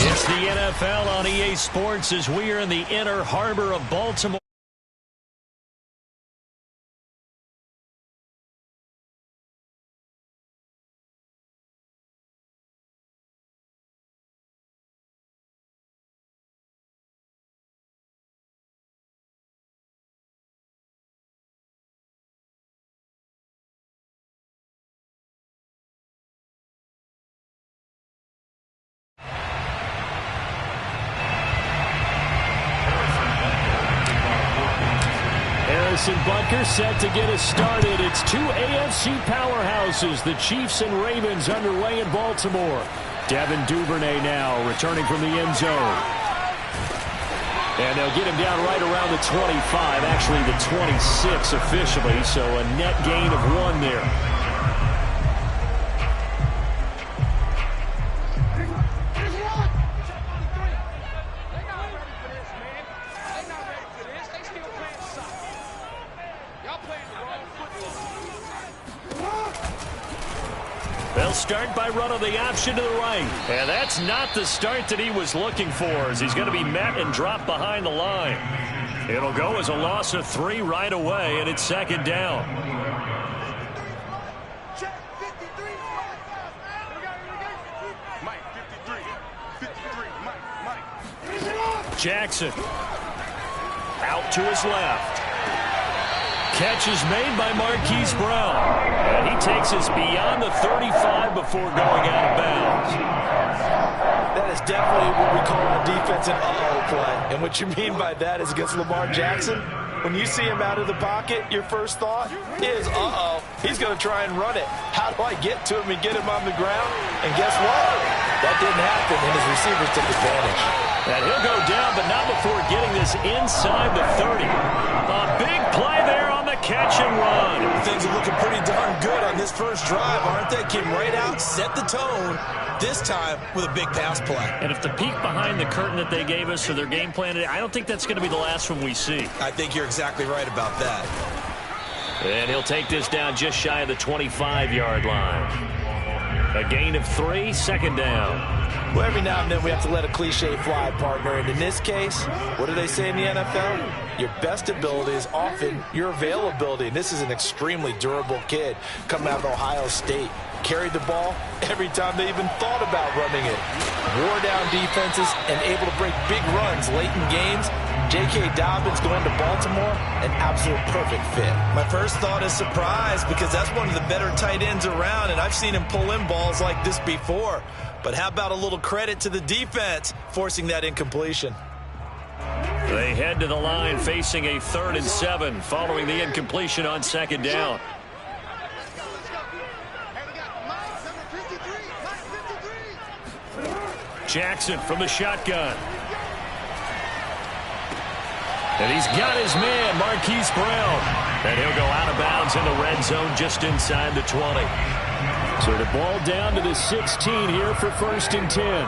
It's the NFL on EA Sports as we are in the inner harbor of Baltimore. Harrison Butker set to get us started. It's two AFC powerhouses, the Chiefs and Ravens, underway in Baltimore. Devin Duvernay now returning from the end zone. And they'll get him down right around the 25, actually the 26 officially, so a net gain of 1 there. They'll start by running the option to the right. And that's not the start that he was looking for, as he's going to be met and dropped behind the line. It'll go as a loss of 3 right away, and it's second down. Jackson out to his left. Catch is made by Marquise Brown. And he takes us beyond the 35 before going out of bounds. That is definitely what we call a defensive uh-oh play. And what you mean by that is against Lamar Jackson, when you see him out of the pocket, your first thought is, uh-oh, he's going to try and run it. How do I get to him and get him on the ground? And guess what? That didn't happen, and his receivers took advantage. And he'll go down, but not before getting this inside the 30. A big play there on the catch and run. Things are looking pretty darn good on this first drive, aren't they? Came right out, set the tone, this time with a big pass play. And if the peek behind the curtain that they gave us for their game plan, I don't think that's going to be the last one we see. I think you're exactly right about that. And he'll take this down just shy of the 25-yard line. A gain of 3, second down. Well, every now and then we have to let a cliche fly, partner. And in this case, what do they say in the NFL? Your best ability is often your availability. And this is an extremely durable kid coming out of Ohio State. Carried the ball every time they even thought about running it. Wore down defenses and able to break big runs late in games. J.K. Dobbins going to Baltimore, an absolute perfect fit. My first thought is surprise, because that's one of the better tight ends around, and I've seen him pull in balls like this before. But how about a little credit to the defense forcing that incompletion? They head to the line facing a 3rd and 7 following the incompletion on second down. Jackson from the shotgun. And he's got his man, Marquise Brown. And he'll go out of bounds in the red zone just inside the 20. So the ball down to the 16 here for 1st and 10.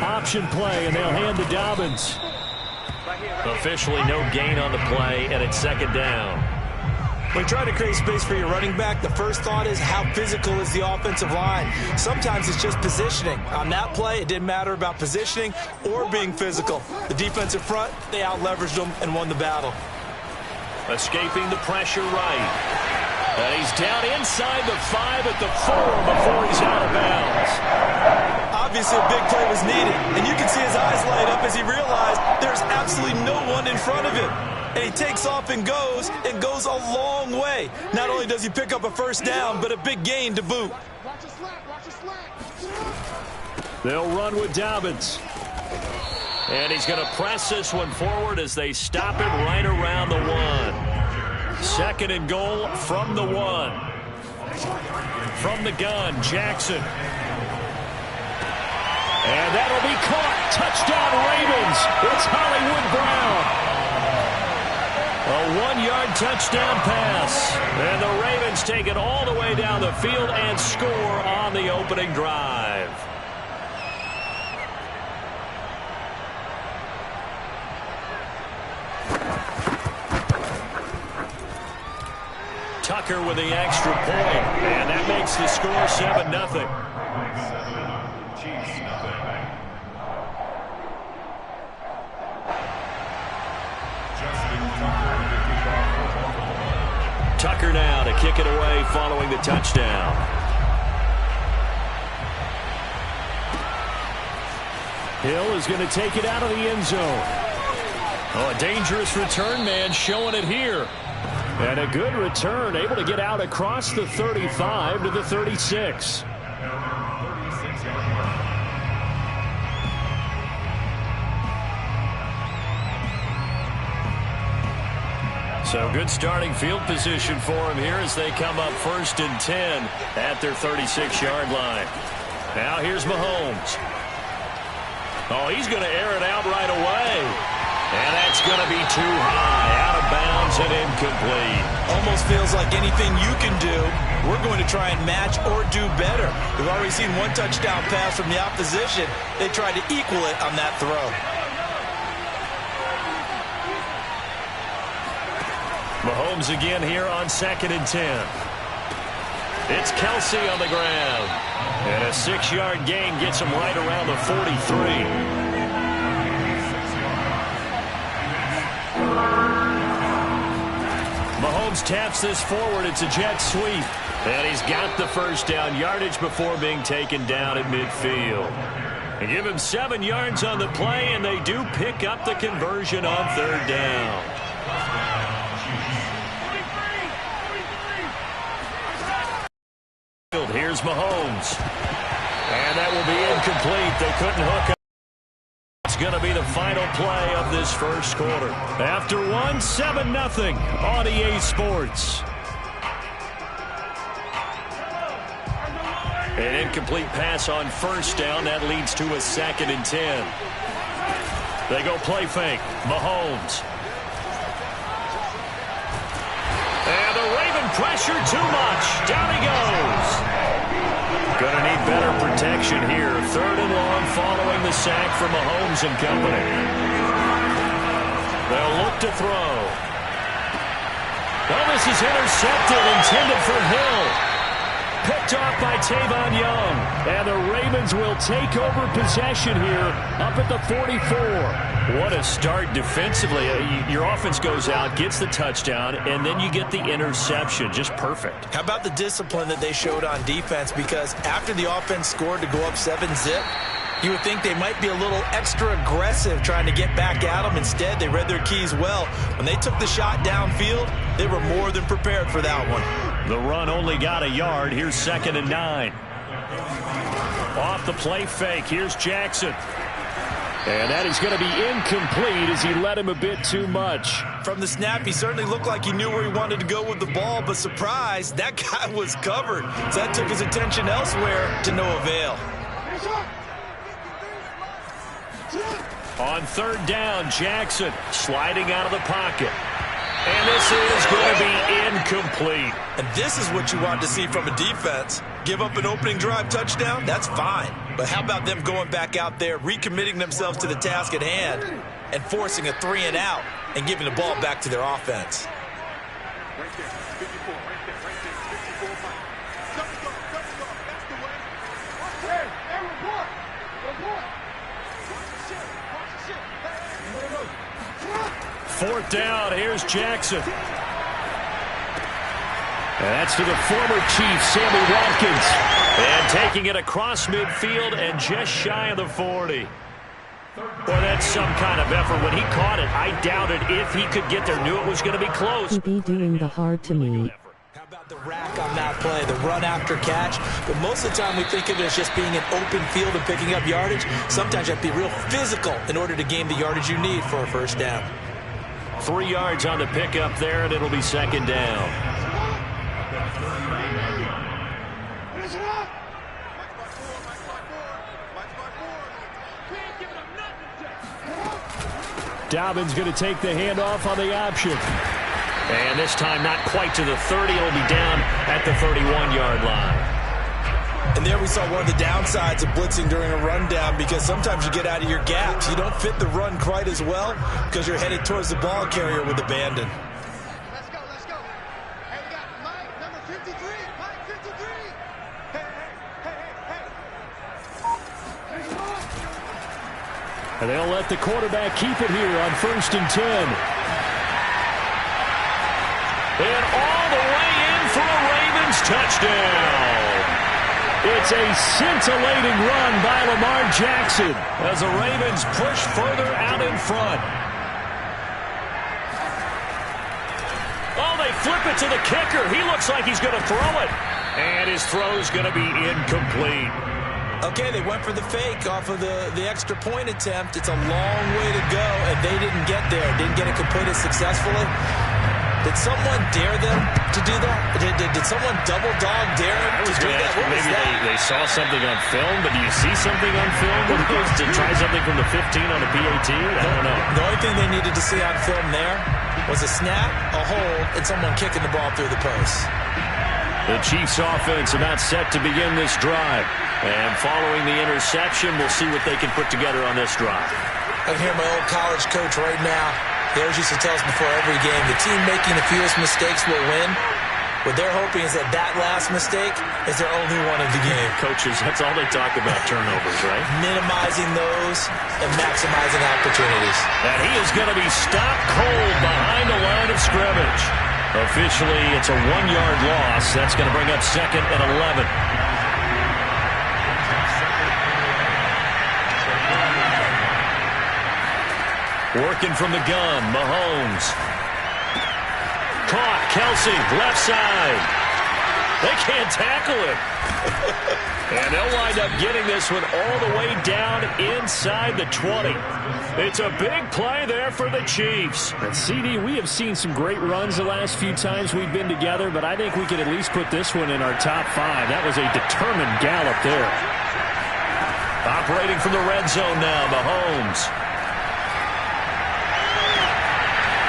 Option play, and they'll hand to Dobbins. Officially no gain on the play, and it's second down. When trying to create space for your running back, the first thought is how physical is the offensive line. Sometimes it's just positioning. On that play, it didn't matter about positioning or being physical. The defensive front, they out-leveraged them and won the battle. Escaping the pressure right. And he's down inside the 5 at the 4 before he's out of bounds. Obviously, a big play was needed, and you can see his eyes light up as he realized there's absolutely no one in front of him. And he takes off and goes a long way. Not only does he pick up a first down, but a big gain to boot. They'll run with Dobbins. And he's going to press this one forward as they stop it right around the 1. Second and goal from the 1. From the gun, Jackson. And that'll be caught. Touchdown, Ravens. It's Hollywood Brown. A 1-yard touchdown pass. And the Ravens take it all the way down the field and score on the opening drive. Tucker with the extra point, and that makes the score 7-0. Tucker now to kick it away following the touchdown. Hill is going to take it out of the end zone. Oh, a dangerous return man showing it here. And a good return, able to get out across the 35 to the 36. So good starting field position for him here as they come up 1st and 10 at their 36-yard line. Now here's Mahomes. Oh, he's going to air it out right away. And that's going to be too high, out of bounds and incomplete. Almost feels like anything you can do, we're going to try and match or do better. We've already seen one touchdown pass from the opposition. They tried to equal it on that throw. Mahomes again here on 2nd and 10. It's Kelsey on the ground. And a 6-yard gain gets him right around the 43. Mahomes taps this forward. It's a jet sweep. And he's got the first down yardage before being taken down at midfield. They give him 7 yards on the play, and they do pick up the conversion on 3rd down. Here's Mahomes. And that will be incomplete. They couldn't hook up. It's going to be the final play of this first quarter. After 1, 7-0 on EA Sports. An incomplete pass on 1st down. That leads to a 2nd and 10. They go play fake. Mahomes. And the Raven pressure too much. Down he goes. Going to need better protection here. 3rd and long following the sack from Mahomes and company. They'll look to throw. Well, this is intercepted, intended for Hill. Picked off by Tavon Young. And the Ravens will take over possession here up at the 44. What a start defensively. Your offense goes out, gets the touchdown, and then you get the interception. Just perfect. How about the discipline that they showed on defense? Because after the offense scored to go up 7-zip, you would think they might be a little extra aggressive trying to get back at them. Instead, they read their keys well. When they took the shot downfield, they were more than prepared for that one. The run only got a yard. Here's 2nd and 9. Off the play fake. Here's Jackson. And that is going to be incomplete as he led him a bit too much. From the snap, he certainly looked like he knew where he wanted to go with the ball, but surprise, that guy was covered. So that took his attention elsewhere to no avail. On 3rd down, Jackson sliding out of the pocket. And this is going to be incomplete. And this is what you want to see from a defense. Give up an opening drive touchdown, that's fine. But how about them going back out there, recommitting themselves to the task at hand, and forcing a 3 and out and giving the ball back to their offense? Fourth down, here's Jackson. And that's to the former Chief, Sammy Watkins. And taking it across midfield and just shy of the 40. Boy, that's some kind of effort. When he caught it, I doubted if he could get there. Knew it was going to be close. He be doing the hard to me. How about the rack on that play, the run after catch? But most of the time we think of it as just being an open field and picking up yardage. Sometimes you have to be real physical in order to gain the yardage you need for a first down. 3 yards on the pickup there, and it'll be second down. Dobbins going to take the handoff on the option. And this time not quite to the 30. It'll be down at the 31-yard line. And there we saw one of the downsides of blitzing during a rundown, because sometimes you get out of your gaps. You don't fit the run quite as well because you're headed towards the ball carrier with abandon. Let's go, let's go. Hey, we got Mike, number 53. Mike, 53. Hey. And they'll let the quarterback keep it here on 1st and 10. And all the way in for a Ravens touchdown. It's a scintillating run by Lamar Jackson as the Ravens push further out in front. Oh, they flip it to the kicker. He looks like he's going to throw it. And his throw's going to be incomplete. Okay, they went for the fake off of the extra point attempt. It's a long way to go, and they didn't get there. Didn't get it completed successfully. Did someone dare them to do that? Did someone double dog dare them to do that? What was maybe that? they saw something on film, but do you see something on film when it goes to try something from the 15 on a PAT? I don't know. The only thing they needed to see on film there was a snap, a hold, and someone kicking the ball through the post. The Chiefs offense about set to begin this drive. And following the interception, we'll see what they can put together on this drive. I can hear my old college coach right now. He always used to tell us before every game, the team making the fewest mistakes will win. What they're hoping is that last mistake is their only one of the game. Coaches, that's all they talk about, turnovers, right? Minimizing those and maximizing opportunities. And he is going to be stopped cold behind the line of scrimmage. Officially, it's a 1-yard loss. That's going to bring up 2nd and 11. Working from the gun, Mahomes. Caught, Kelsey, left side. They can't tackle him. And they'll wind up getting this one all the way down inside the 20. It's a big play there for the Chiefs. And CD, we have seen some great runs the last few times we've been together, but I think we could at least put this one in our top 5. That was a determined gallop there. Operating from the red zone now, Mahomes.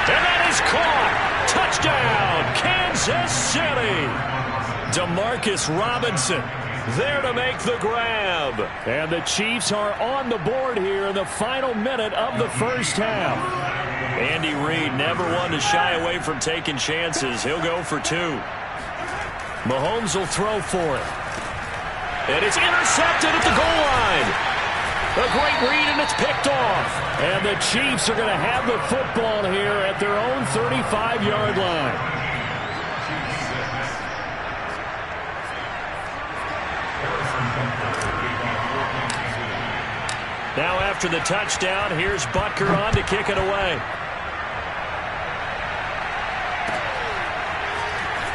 And that is caught. Touchdown, Kansas City. Demarcus Robinson there to make the grab. And the Chiefs are on the board here in the final minute of the first half. Andy Reid never one to shy away from taking chances. He'll go for 2. Mahomes will throw for it. And it's intercepted at the goal line. A great read, and it's picked off. And the Chiefs are going to have the football here at their own 35-yard line. Now after the touchdown, here's Butker on to kick it away.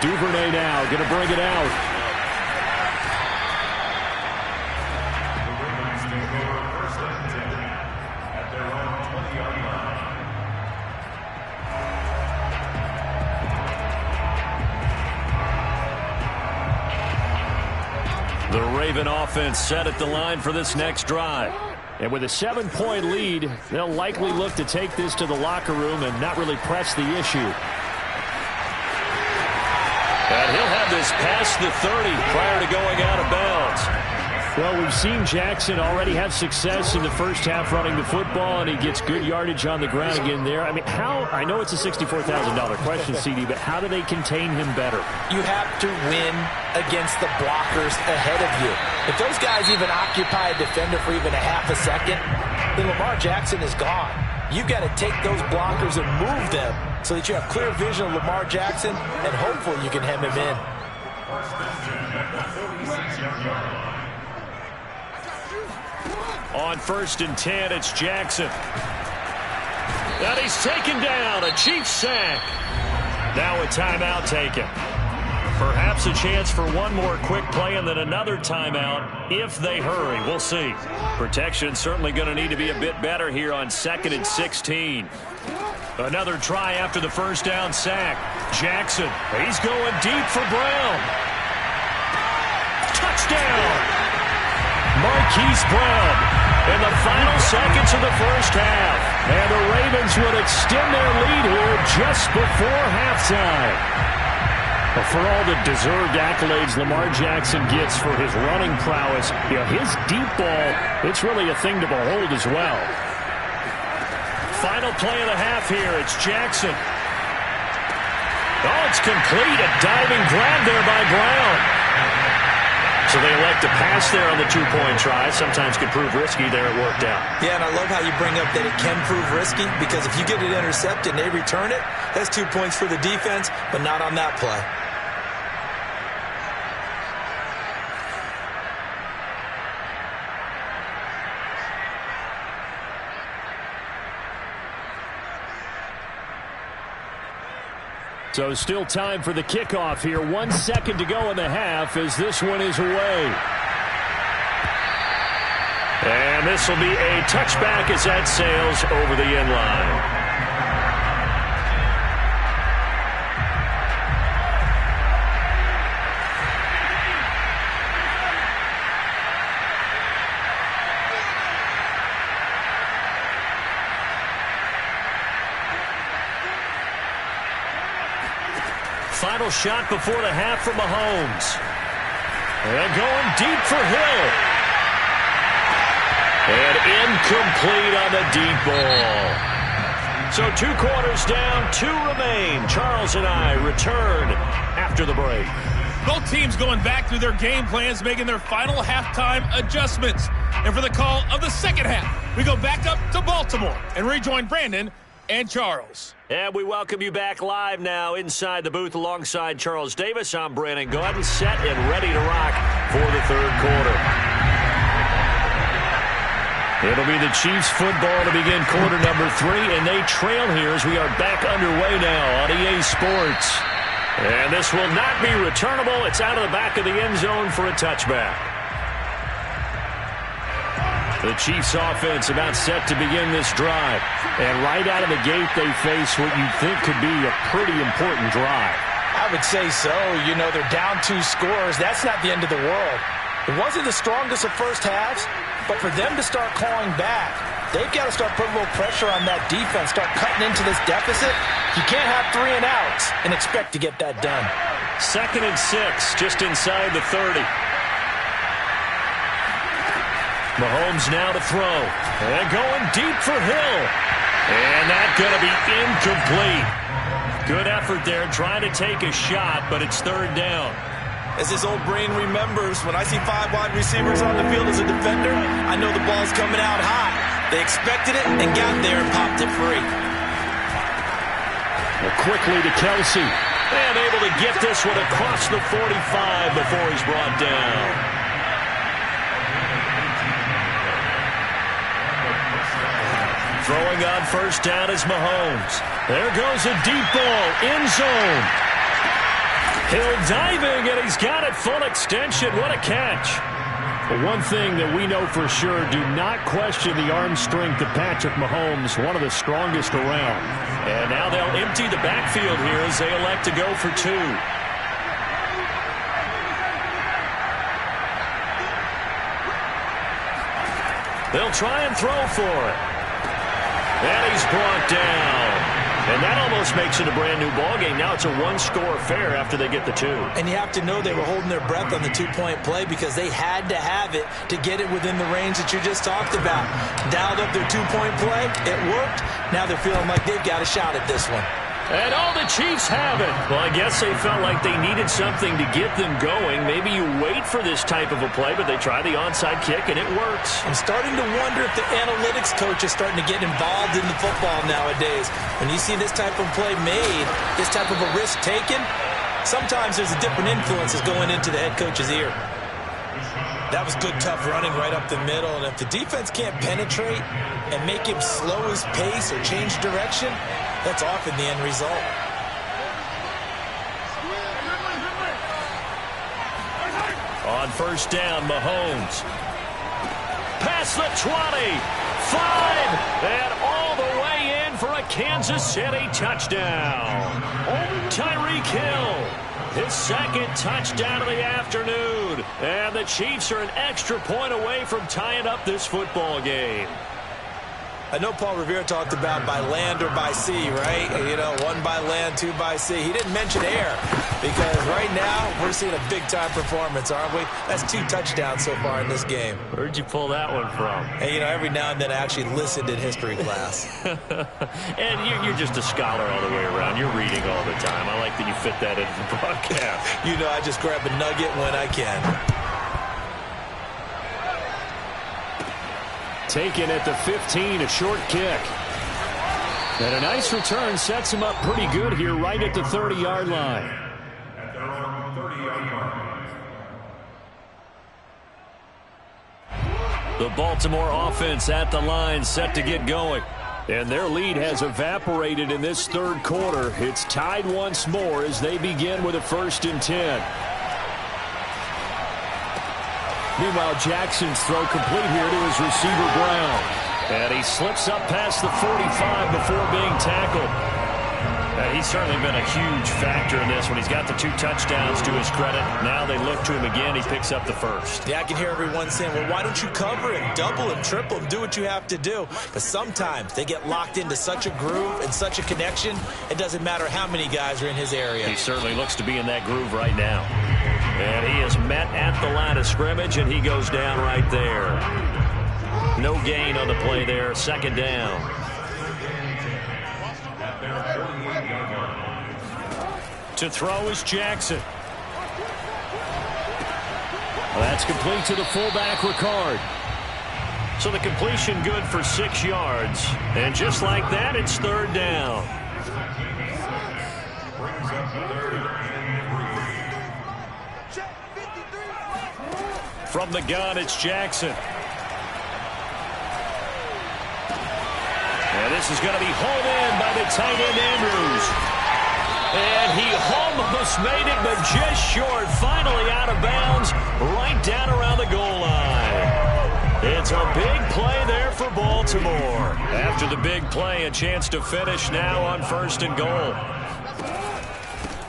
Duvernay now going to bring it out. The Raven offense set at the line for this next drive. And with a 7-point lead, they'll likely look to take this to the locker room and not really press the issue. And he'll have this past the 30 prior to going out of bounds. Well, we've seen Jackson already have success in the first half running the football, and he gets good yardage on the ground again there. I mean, I know it's a $64,000 question, CD, but how do they contain him better? You have to win against the blockers ahead of you. If those guys even occupy a defender for even a half a second, then Lamar Jackson is gone. You've got to take those blockers and move them so that you have clear vision of Lamar Jackson, and hopefully you can hem him in. On 1st and 10, it's Jackson. And he's taken down, a Chiefs sack. Now a timeout taken. Perhaps a chance for one more quick play and then another timeout if they hurry. We'll see. Protection certainly going to need to be a bit better here on 2nd and 16. Another try after the first down sack. Jackson, he's going deep for Brown. Touchdown! Marquise Brown in the final seconds of the first half. And the Ravens would extend their lead here just before halftime. But for all the deserved accolades Lamar Jackson gets for his running prowess, his deep ball, it's really a thing to behold as well. Final play of the half here. It's Jackson. Oh, it's complete. A diving grab there by Brown. So they elect to pass there on the two-point try. Sometimes could prove risky. There it worked out. Yeah, and I love how you bring up that it can prove risky, because if you get it intercepted and they return it, that's 2 points for the defense, but not on that play. So still time for the kickoff here. 1 second to go in the half as this one is away. And this will be a touchback as that sails over the end line. Final shot before the half from Mahomes. And going deep for Hill. And incomplete on the deep ball. So 2 quarters down, 2 remain. Charles and I return after the break. Both teams going back through their game plans, making their final halftime adjustments. And for the call of the second half, we go back up to Baltimore and rejoin Brandon and Charles. And we welcome you back live now inside the booth alongside Charles Davis. I'm Brandon Gaudin, set and ready to rock for the third quarter. It'll be the Chiefs football to begin quarter number 3, and they trail here as we are back underway now on EA Sports. And this will not be returnable. It's out of the back of the end zone for a touchback. The Chiefs offense about set to begin this drive. And right out of the gate, they face what you think could be a pretty important drive. I would say so. You know, they're down 2 scores. That's not the end of the world. It wasn't the strongest of first halves, but for them to start clawing back, they've got to start putting a little pressure on that defense, start cutting into this deficit. You can't have 3 and outs and expect to get that done. 2nd and 6, just inside the 30. Mahomes now to throw. And going deep for Hill. And that's going to be incomplete. Good effort there trying to take a shot, but it's 3rd down. As his old brain remembers, when I see 5 wide receivers on the field as a defender, I know the ball's coming out high. They expected it and got there and popped it free. Well, quickly to Kelsey. And able to get this one across the 45 before he's brought down. Throwing on 1st down is Mahomes. There goes a deep ball, end zone. Hill diving, and he's got it full extension. What a catch. But one thing that we know for sure, do not question the arm strength of Patrick Mahomes, one of the strongest around. And now they'll empty the backfield here as they elect to go for 2. They'll try and throw for it. And he's brought down. And that almost makes it a brand-new ballgame. Now it's a 1-score affair after they get the 2. And you have to know they were holding their breath on the 2-point play because they had to have it to get it within the range that you just talked about. Dialed up their 2-point play. It worked. Now they're feeling like they've got a shot at this one. And all the Chiefs have it. Well, I guess they felt like they needed something to get them going. Maybe you wait for this type of a play, but they try the onside kick, and it works. I'm starting to wonder if the analytics coach is starting to get involved in the football nowadays. When you see this type of play made, this type of a risk taken, sometimes there's a different influences going into the head coach's ear. That was good, tough running right up the middle. And if the defense can't penetrate and make him slow his pace or change direction, that's often the end result. On first down, Mahomes. Past the 20, 5, and all the way in for a Kansas City touchdown. Tyreek Hill, his second touchdown of the afternoon. And the Chiefs are an extra point away from tying up this football game. I know Paul Revere talked about by land or by sea, right? You know, 1 by land, 2 by sea. He didn't mention air because right now we're seeing a big-time performance, aren't we? That's 2 touchdowns so far in this game. Where'd you pull that one from? And, you know, every now and then I actually listened in history class. And you're just a scholar all the way around. You're reading all the time. I like that you fit that into the broadcast. You know, I just grab a nugget when I can. Taken at the 15, a short kick. And a nice return sets him up pretty good here right at the 30-yard line. The Baltimore offense at the line set to get going. And their lead has evaporated in this third quarter. It's tied once more as they begin with a 1st and 10. Meanwhile, Jackson's throw complete here to his receiver, Brown. And he slips up past the 45 before being tackled. He's certainly been a huge factor in this when he's got the 2 touchdowns to his credit. Now they look to him again. He picks up the 1st. Yeah, I can hear everyone saying, well, why don't you cover him, double him, triple him, do what you have to do. But sometimes they get locked into such a groove and such a connection, it doesn't matter how many guys are in his area. He certainly looks to be in that groove right now. And he is met at the line of scrimmage, and he goes down right there. No gain on the play there. 2nd down. To throw is Jackson. Well, that's complete to the fullback, Ricard. So the completion good for 6 yards. And just like that, it's 3rd down. From the gun, it's Jackson. And this is going to be hauled in by the tight end, Andrews. And he almost made it, but just short. Finally out of bounds, right down around the goal line. It's a big play there for Baltimore. After the big play, a chance to finish now on 1st and goal.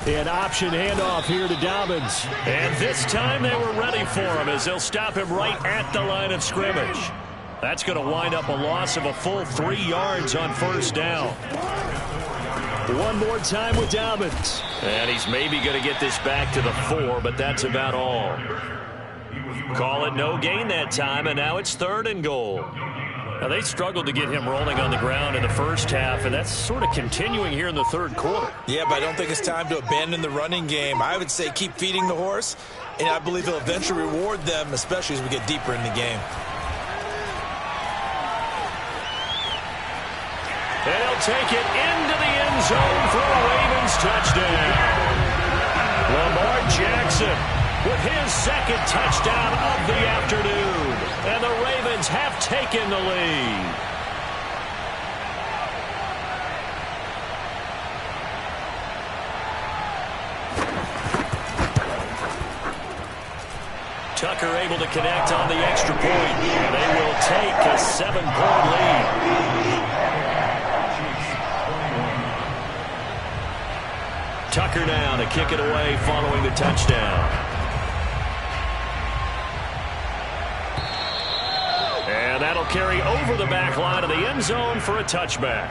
An option handoff here to Dobbins. And this time they were ready for him as they'll stop him right at the line of scrimmage. That's going to wind up a loss of a full 3 yards on 1st down. One more time with Dobbins. And he's maybe going to get this back to the 4, but that's about all. Call it no gain that time, and now it's 3rd and goal. Now, they struggled to get him rolling on the ground in the first half, and that's sort of continuing here in the 3rd quarter. Yeah, but I don't think it's time to abandon the running game. I would say keep feeding the horse, and I believe he'll eventually reward them, especially as we get deeper in the game. And he'll take it into the end zone for a Ravens touchdown. Lamar Jackson with his 2nd touchdown of the afternoon. And the Ravens have taken the lead. Tucker able to connect on the extra point. They will take a 7-point lead. Tucker now to kick it away following the touchdown. And that'll carry over the back line of the end zone for a touchback.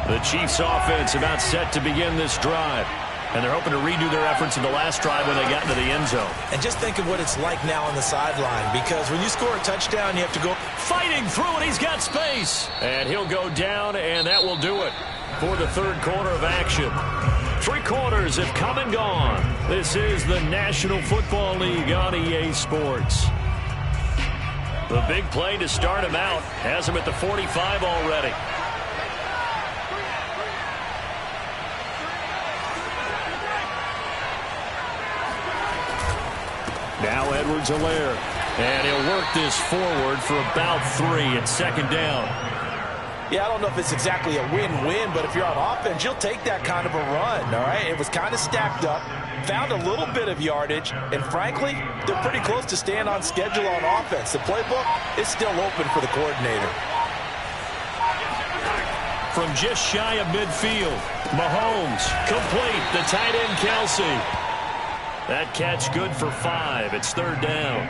The Chiefs offense about set to begin this drive. And they're hoping to redo their efforts in the last drive when they got into the end zone. And just think of what it's like now on the sideline, because when you score a touchdown, you have to go fighting through it. He's got space. And he'll go down, and that will do it for the third quarter of action. 3 quarters have come and gone. This is the National Football League on EA Sports. The big play to start him out has him at the 45 already. Now Edwards-Helaire. And he'll work this forward for about 3 at second down. Yeah, I don't know if it's exactly a win-win, but if you're on offense, you'll take that kind of a run, all right? It was kind of stacked up, found a little bit of yardage, and frankly, they're pretty close to staying on schedule on offense. The playbook is still open for the coordinator. From just shy of midfield, Mahomes, complete, the tight end Kelsey. That catch good for 5. It's third down.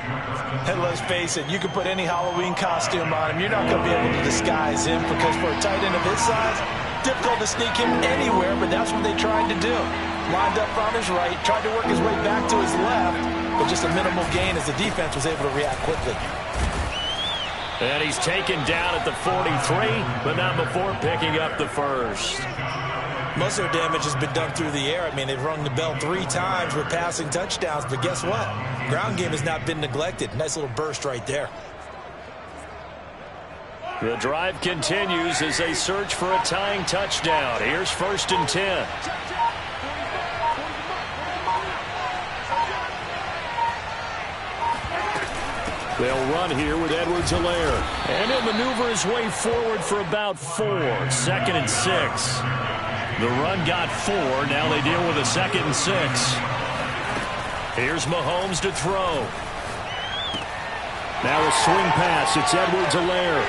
And let's face it, you can put any Halloween costume on him. You're not going to be able to disguise him because for a tight end of his size, difficult to sneak him anywhere, but that's what they tried to do. Lined up on his right, tried to work his way back to his left, but just a minimal gain as the defense was able to react quickly. And he's taken down at the 43, but not before picking up the first. Most of their damage has been done through the air. I mean, they've rung the bell 3 times with passing touchdowns, but guess what? Ground game has not been neglected. Nice little burst right there. The drive continues as they search for a tying touchdown. Here's 1st and 10. They'll run here with Edwards-Helaire. And he'll maneuver his way forward for about 4. 2nd and 6. The run got 4. Now they deal with a 2nd and 6. Here's Mahomes to throw. Now a swing pass. It's Edwards-Helaire.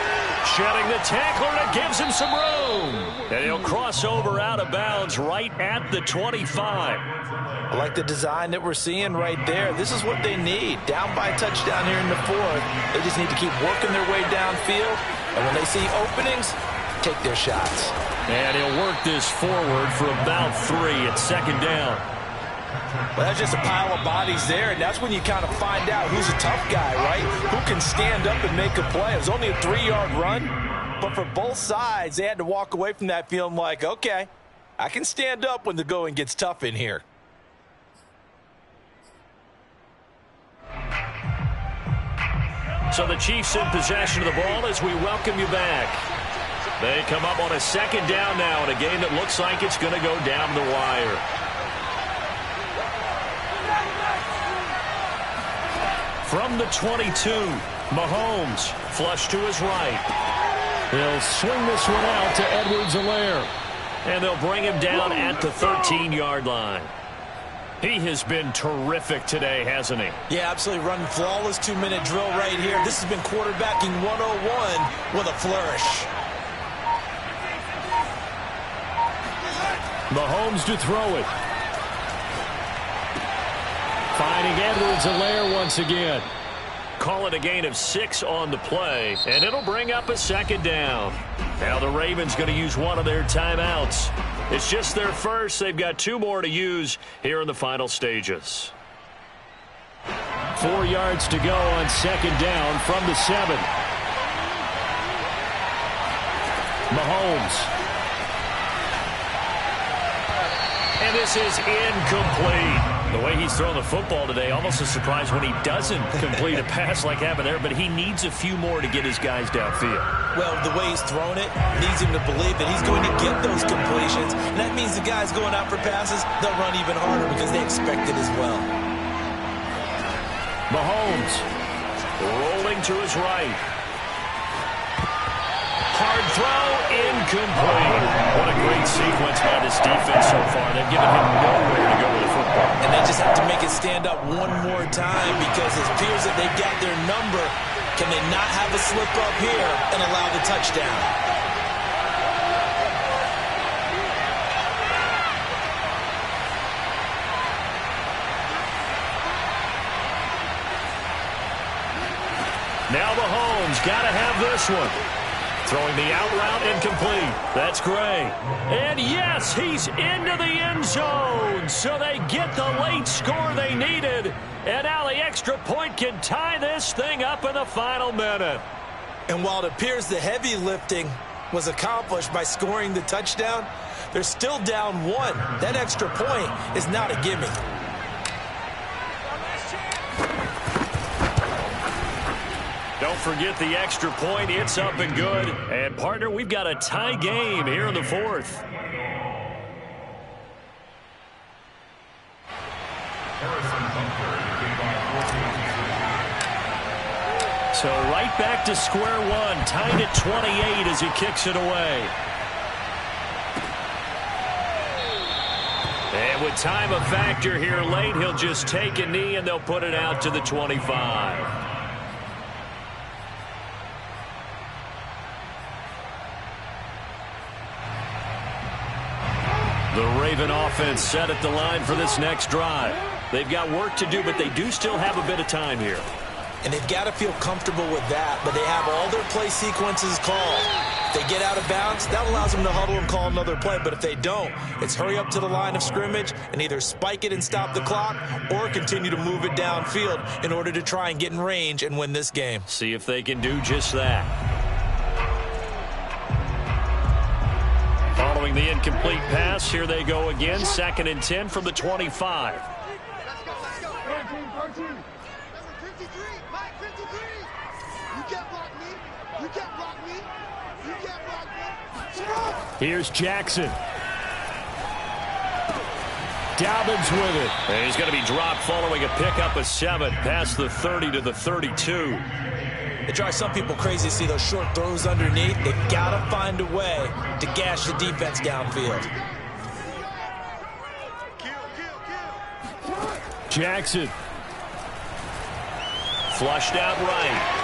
Shedding the tackler, and it gives him some room. And he'll cross over out of bounds right at the 25. I like the design that we're seeing right there. This is what they need. Down by a touchdown here in the 4th. They just need to keep working their way downfield. And when they see openings, take their shots. And he'll work this forward for about 3 at second down. Well, that's just a pile of bodies there, and that's when you kind of find out who's a tough guy, right? Who can stand up and make a play. It was only a 3-yard run, but for both sides, they had to walk away from that feeling like, okay, I can stand up when the going gets tough in here. So the Chiefs in possession of the ball as we welcome you back. They come up on a 2nd down now in a game that looks like it's going to go down the wire. From the 22, Mahomes flush to his right. They'll swing this one out to Edwards-Helaire. And they'll bring him down at the 13-yard line. He has been terrific today, hasn't he? Yeah, absolutely running flawless 2-minute drill right here. This has been quarterbacking 101 with a flourish. Mahomes to throw it. Finding Edwards-Helaire once again. Call it a gain of 6 on the play, and it'll bring up a 2nd down. Now the Ravens going to use one of their timeouts. It's just their first. They've got 2 more to use here in the final stages. 4 yards to go on 2nd down from the 7. Mahomes. And this is incomplete. The way he's thrown the football today, almost a surprise when he doesn't complete a pass like happened there, but he needs a few more to get his guys downfield. Well, the way he's thrown it leads him to believe that he's going to get those completions. And that means the guys going out for passes, they'll run even harder because they expect it as well. Mahomes rolling to his right. Hard throw, incomplete. What a great sequence by this defense so far. They've given him nowhere to go with the football. And they just have to make it stand up one more time because it appears that they've got their number. Can they not have a slip up here and allow the touchdown? Now Mahomes got to have this one. Throwing the out route incomplete. That's Gray. And yes, he's into the end zone. So they get the late score they needed. And now the extra point can tie this thing up in the final minute. And while it appears the heavy lifting was accomplished by scoring the touchdown, they're still down 1. That extra point is not a gimme. Don't forget the extra point. It's up and good. And, partner, we've got a tie game here in the 4th. So right back to square one. Tied at 28 as he kicks it away. And with time a factor here late, he'll just take a knee and they'll put it out to the 25. The Raven offense set at the line for this next drive. They've got work to do, but they do still have a bit of time here. And they've got to feel comfortable with that, but they have all their play sequences called. If they get out of bounds, that allows them to huddle and call another play. But if they don't, it's hurry up to the line of scrimmage and either spike it and stop the clock or continue to move it downfield in order to try and get in range and win this game. See if they can do just that. Following the incomplete pass, here they go again. 2nd and 10 from the 25. Let's go, let's go. 13. Number 53, Mike 53. You can't block me. You can't block me. You can't block me. Stop. Here's Jackson. Dobbins with it. And he's going to be dropped following a pickup of 7 past the 30 to the 32. It drives some people crazy to see those short throws underneath. They've got to find a way to gash the defense downfield. Jackson. Flushed out right.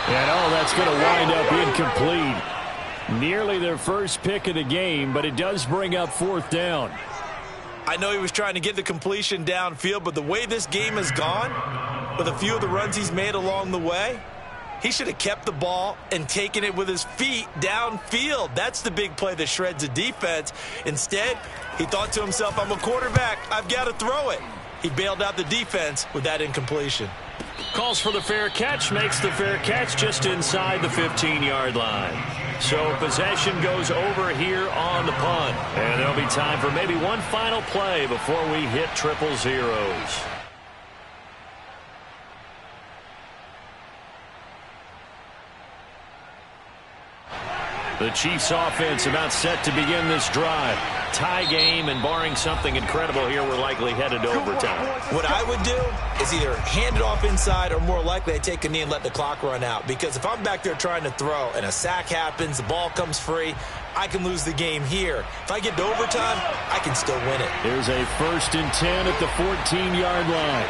And that's going to wind up incomplete. Nearly their first pick of the game, but it does bring up 4th down. I know he was trying to get the completion downfield, but the way this game has gone, with a few of the runs he's made along the way, he should have kept the ball and taken it with his feet downfield. That's the big play that shreds the defense. Instead, he thought to himself, I'm a quarterback. I've got to throw it. He bailed out the defense with that incompletion. Calls for the fair catch, makes the fair catch just inside the 15-yard line. So possession goes over here on the punt. And there'll be time for maybe one final play before we hit triple zeros. The Chiefs offense about set to begin this drive. Tie game, and barring something incredible here, we're likely headed to overtime. What I would do is either hand it off inside or more likely I take a knee and let the clock run out. Because if I'm back there trying to throw and a sack happens, the ball comes free, I can lose the game here. If I get to overtime, I can still win it. There's a 1st and 10 at the 14-yard line.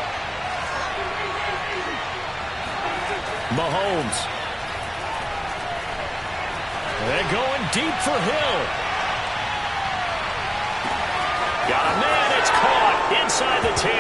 Mahomes. They're going deep for Hill. Got a man, it's caught inside the 10.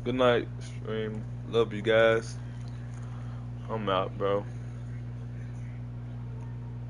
Good night, stream. Love you guys. I'm out, bro.